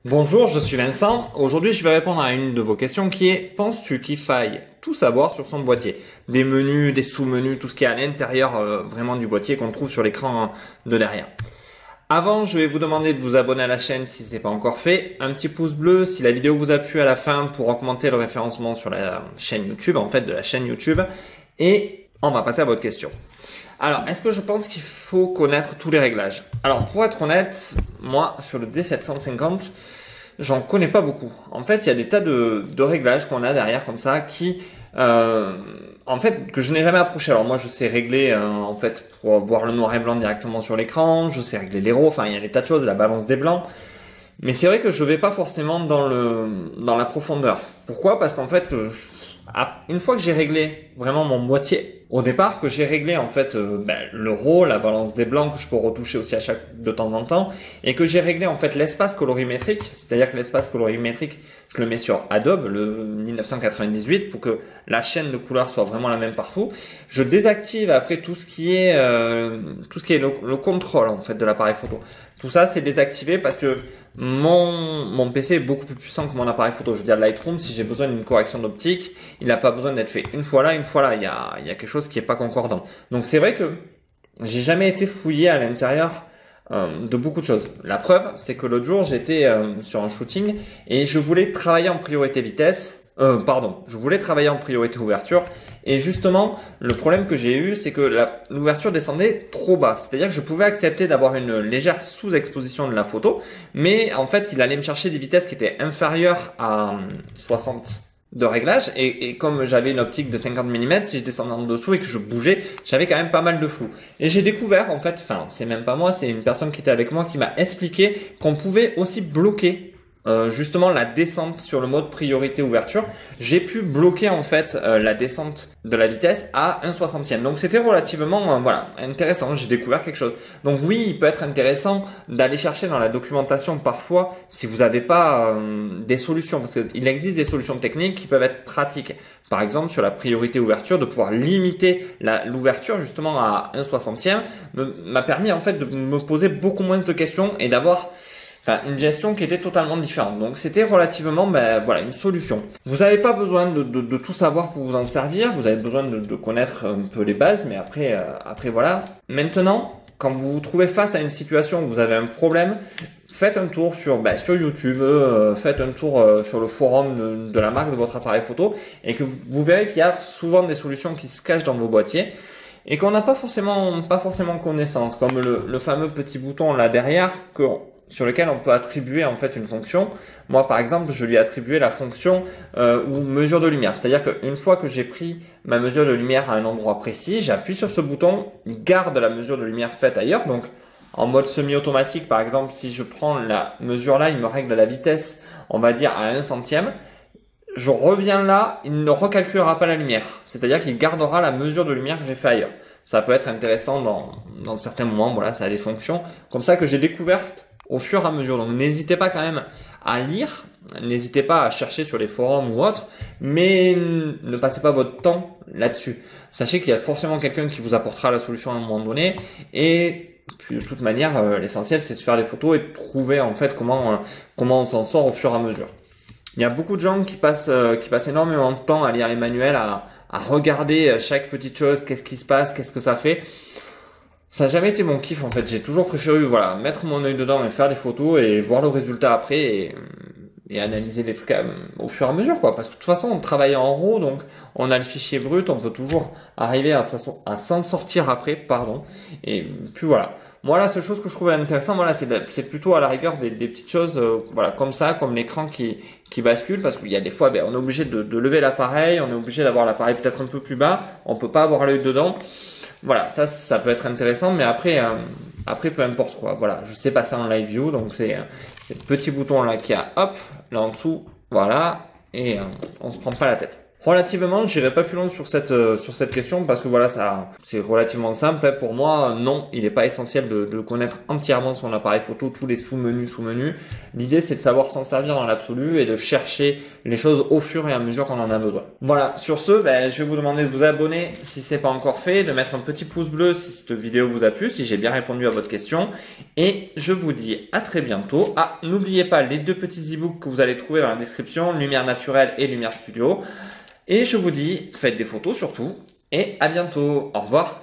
Bonjour, je suis Vincent. Aujourd'hui, je vais répondre à une de vos questions qui est: penses-tu qu'il faille tout savoir sur son boîtier? Des menus, des sous-menus, tout ce qui est à l'intérieur vraiment du boîtier qu'on trouve sur l'écran de derrière. Avant, je vais vous demander de vous abonner à la chaîne si ce n'est pas encore fait, un petit pouce bleu si la vidéo vous a plu à la fin pour augmenter le référencement sur la chaîne YouTube, de la chaîne YouTube. Et on va passer à votre question. Alors, est-ce que je pense qu'il faut connaître tous les réglages? Alors, pour être honnête, moi, sur le D750, j'en connais pas beaucoup. En fait, il y a des tas de réglages qu'on a derrière comme ça qui, que je n'ai jamais approché. Alors moi, je sais régler, pour voir le noir et blanc directement sur l'écran. Je sais régler les RAW. Enfin, il y a des tas de choses, la balance des blancs. Mais c'est vrai que je vais pas forcément dans la profondeur. Pourquoi? Parce qu'en fait, une fois que j'ai réglé vraiment mon boîtier au départ, que j'ai réglé le RAW, la balance des blancs que je peux retoucher aussi de temps en temps, et que j'ai réglé l'espace colorimétrique, c'est-à-dire que l'espace colorimétrique, je le mets sur Adobe, le 1998, pour que la chaîne de couleurs soit vraiment la même partout. Je désactive après tout ce qui est le contrôle de l'appareil photo. Tout ça, c'est désactivé parce que mon PC est beaucoup plus puissant que mon appareil photo. Je veux dire, Lightroom, si j'ai besoin d'une correction d'optique, il n'a pas besoin d'être fait une fois là, une fois là. Il y a quelque chose qui est pas concordant. Donc c'est vrai que j'ai jamais été fouillé à l'intérieur de beaucoup de choses. La preuve, c'est que l'autre jour, j'étais sur un shooting et je voulais travailler en priorité vitesse. Je voulais travailler en priorité ouverture. Et justement, le problème que j'ai eu, c'est que l'ouverture descendait trop bas. C'est-à-dire que je pouvais accepter d'avoir une légère sous-exposition de la photo, mais en fait, il allait me chercher des vitesses qui étaient inférieures à 60 de réglage. Et comme j'avais une optique de 50 mm, si je descendais en dessous et que je bougeais, j'avais quand même pas mal de flou. Et j'ai découvert, c'est même pas moi, c'est une personne qui était avec moi qui m'a expliqué qu'on pouvait aussi bloquer justement la descente sur le mode priorité ouverture. J'ai pu bloquer la descente de la vitesse à 1/60. Donc c'était relativement intéressant, j'ai découvert quelque chose. Donc oui, il peut être intéressant d'aller chercher dans la documentation parfois si vous n'avez pas des solutions, parce qu'il existe des solutions techniques qui peuvent être pratiques. Par exemple, sur la priorité ouverture, de pouvoir limiter l'ouverture justement à 1/60 m'a permis de me poser beaucoup moins de questions et d'avoir une gestion qui était totalement différente. Donc c'était relativement une solution. Vous n'avez pas besoin de tout savoir pour vous en servir. Vous avez besoin de connaître un peu les bases, mais après voilà. Maintenant, quand vous vous trouvez face à une situation où vous avez un problème, faites un tour sur YouTube, faites un tour sur le forum de la marque de votre appareil photo, et que vous verrez qu'il y a souvent des solutions qui se cachent dans vos boîtiers et qu'on n'a pas forcément connaissance, comme le fameux petit bouton là derrière sur lequel on peut attribuer une fonction. Moi par exemple, je lui ai attribué la fonction ou mesure de lumière, c'est-à-dire qu'une fois que j'ai pris ma mesure de lumière à un endroit précis, j'appuie sur ce bouton, il garde la mesure de lumière faite ailleurs. Donc en mode semi-automatique, par exemple, si je prends la mesure là, il me règle la vitesse, on va dire à 1/100. Je reviens là, il ne recalculera pas la lumière, c'est-à-dire qu'il gardera la mesure de lumière que j'ai fait ailleurs. Ça peut être intéressant dans certains moments, voilà, ça a des fonctions comme ça que j'ai découvertes au fur et à mesure. Donc n'hésitez pas quand même à lire, n'hésitez pas à chercher sur les forums ou autres, mais ne passez pas votre temps là-dessus. Sachez qu'il y a forcément quelqu'un qui vous apportera la solution à un moment donné, et puis de toute manière, l'essentiel c'est de faire des photos et de trouver comment on s'en sort au fur et à mesure. Il y a beaucoup de gens qui passent énormément de temps à lire les manuels, à regarder chaque petite chose, qu'est-ce qui se passe, qu'est-ce que ça fait. Ça n'a jamais été mon kiff J'ai toujours préféré mettre mon œil dedans et faire des photos et voir le résultat après et analyser les trucs au fur et à mesure Parce que de toute façon on travaille en RAW, donc on a le fichier brut, on peut toujours arriver à s'en sortir après, et puis voilà. Moi la seule chose que je trouvais intéressant, c'est plutôt à la rigueur des petites choses comme ça, comme l'écran qui bascule, parce qu'il y a des fois on est obligé de lever l'appareil, on est obligé d'avoir l'appareil peut-être un peu plus bas, on peut pas avoir l'œil dedans. Voilà, ça peut être intéressant, mais après peu importe quoi. Voilà, je sais passer en live view, donc c'est le petit bouton là qui a, hop, là en dessous, voilà, et on se prend pas la tête. Relativement, j'irai pas plus loin sur cette question parce que voilà, ça, c'est relativement simple. Hein. Pour moi, non, il n'est pas essentiel de connaître entièrement son appareil photo, tous les sous-menus. L'idée, c'est de savoir s'en servir dans l'absolu et de chercher les choses au fur et à mesure qu'on en a besoin. Voilà. Sur ce, je vais vous demander de vous abonner si c'est pas encore fait, de mettre un petit pouce bleu si cette vidéo vous a plu, si j'ai bien répondu à votre question. Et je vous dis à très bientôt. Ah, n'oubliez pas les deux petits e-books que vous allez trouver dans la description, Lumière naturelle et Lumière studio. Et je vous dis, faites des photos surtout, et à bientôt. Au revoir.